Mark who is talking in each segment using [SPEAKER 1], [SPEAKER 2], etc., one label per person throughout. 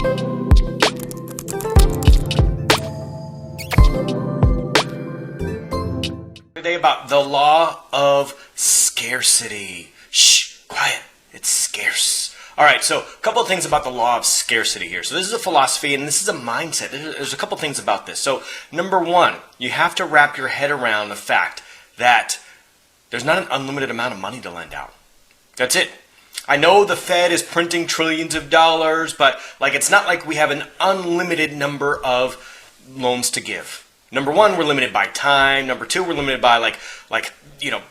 [SPEAKER 1] Today about the law of scarcity. Shh, quiet, it's scarce. Alright, so a couple of things about the law of scarcity here. So this is a philosophy and this is a mindset. There's a couple things about this. So number one, you have to wrap your head around the fact that there's not an unlimited amount of money to lend out. That's it. I know the Fed is printing trillions of dollars, but it's not like we have an unlimited number of loans to give. Number one, we're limited by time. Number two, we're limited by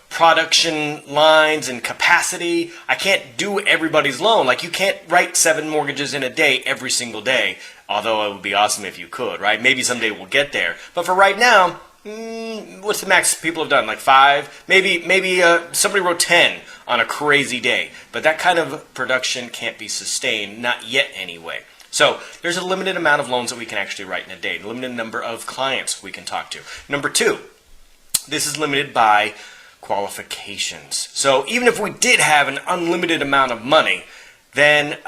[SPEAKER 1] production lines and capacity. I can't do everybody's loan. You can't write 7 mortgages in a day every single day, although it would be awesome if you could, right? Maybe someday we'll get there. But for right now, what's the max people have done? 5? Maybe somebody wrote 10 on a crazy day. But that kind of production can't be sustained, not yet anyway. So there's a limited amount of loans that we can actually write in a day, a limited number of clients we can talk to. Number two, this is limited by qualifications. So even if we did have an unlimited amount of money, then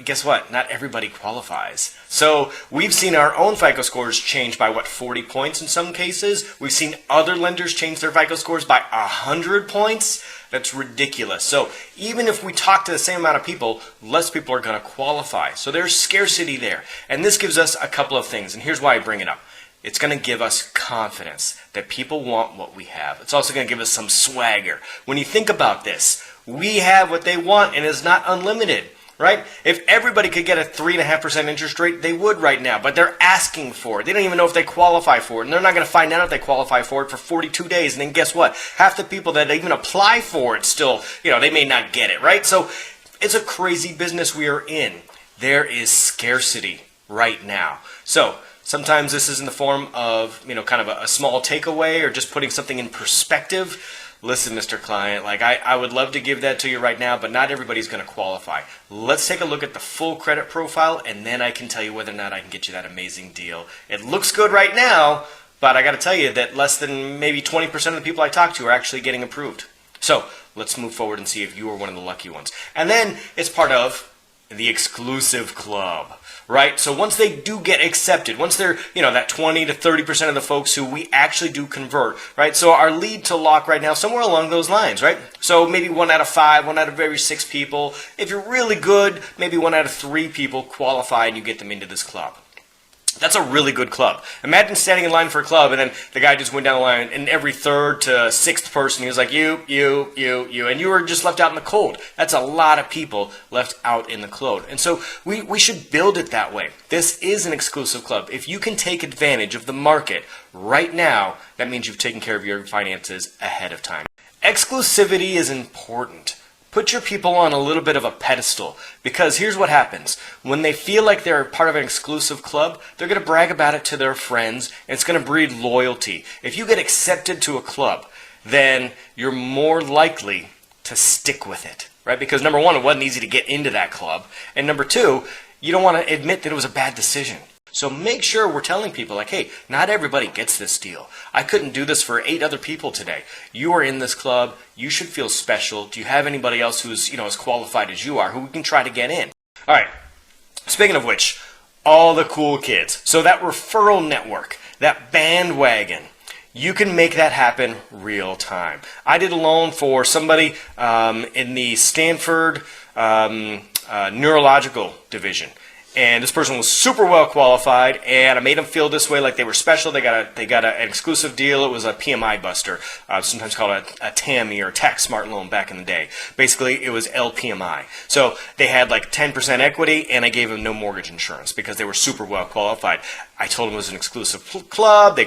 [SPEAKER 1] guess what? Not everybody qualifies. So we've seen our own FICO scores change by 40 points in some cases. We've seen other lenders change their FICO scores by 100 points. That's ridiculous. So even if we talk to the same amount of people, less people are going to qualify. So there's scarcity there. And this gives us a couple of things. And here's why I bring it up. It's going to give us confidence that people want what we have. It's also going to give us some swagger. When you think about this, we have what they want and it's not unlimited, right? If everybody could get a 3.5% interest rate, they would right now, but they're asking for it. They don't even know if they qualify for it, and they're not going to find out if they qualify for it for 42 days, and then guess what? Half the people that even apply for it still, they may not get it, right? So it's a crazy business we are in. There is scarcity right now. So sometimes this is in the form of, kind of a small takeaway or just putting something in perspective. Listen, Mr. Client, I would love to give that to you right now, but not everybody's going to qualify. Let's take a look at the full credit profile, and then I can tell you whether or not I can get you that amazing deal. It looks good right now, but I got to tell you that less than maybe 20% of the people I talk to are actually getting approved. So let's move forward and see if you are one of the lucky ones. And then it's part of the exclusive club, right? So once they do get accepted, once they're, that 20 to 30% of the folks who we actually do convert, right? So our lead to lock right now, somewhere along those lines, right? So maybe 1 out of 5, 1 out of every 6 people. If you're really good, maybe 1 out of 3 people qualify and you get them into this club. That's a really good club. Imagine standing in line for a club and then the guy just went down the line and every 3rd to 6th person he was like, you, and you were just left out in the cold. That's a lot of people left out in the cold. And so we should build it that way. This is an exclusive club. If you can take advantage of the market right now, that means you've taken care of your finances ahead of time. Exclusivity is important. Put your people on a little bit of a pedestal, because here's what happens. When they feel like they're part of an exclusive club, they're going to brag about it to their friends, and it's going to breed loyalty. If you get accepted to a club, then you're more likely to stick with it, right? Because number one, it wasn't easy to get into that club, and number two, you don't want to admit that it was a bad decision. So make sure we're telling people hey, not everybody gets this deal. I couldn't do this for 8 other people today. You are in this club. You should feel special. Do you have anybody else who's, as qualified as you are who we can try to get in? All right. Speaking of which, all the cool kids. So that referral network, that bandwagon, you can make that happen real time. I did a loan for somebody in the Stanford neurological division. And this person was super well qualified, and I made them feel this way, like they were special. They got an exclusive deal. It was a PMI buster, sometimes called a TAMI or tax smart loan back in the day. Basically, it was LPMI. So they had 10% equity, and I gave them no mortgage insurance because they were super well qualified. I told them it was an exclusive club.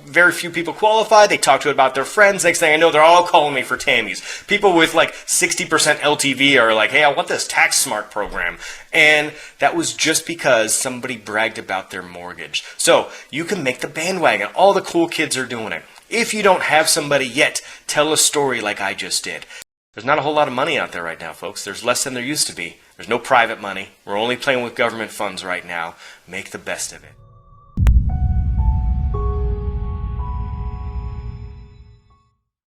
[SPEAKER 1] Very few people qualified. They talked to it about their friends. Next thing I know, they're all calling me for TAMIs. People with 60% LTV are like, hey, I want this tax smart program. And that was just because somebody bragged about their mortgage. So you can make the bandwagon. All the cool kids are doing it. If you don't have somebody yet, tell a story like I just did. There's not a whole lot of money out there right now, folks. There's less than there used to be. There's no private money. We're only playing with government funds right now. Make the best of it.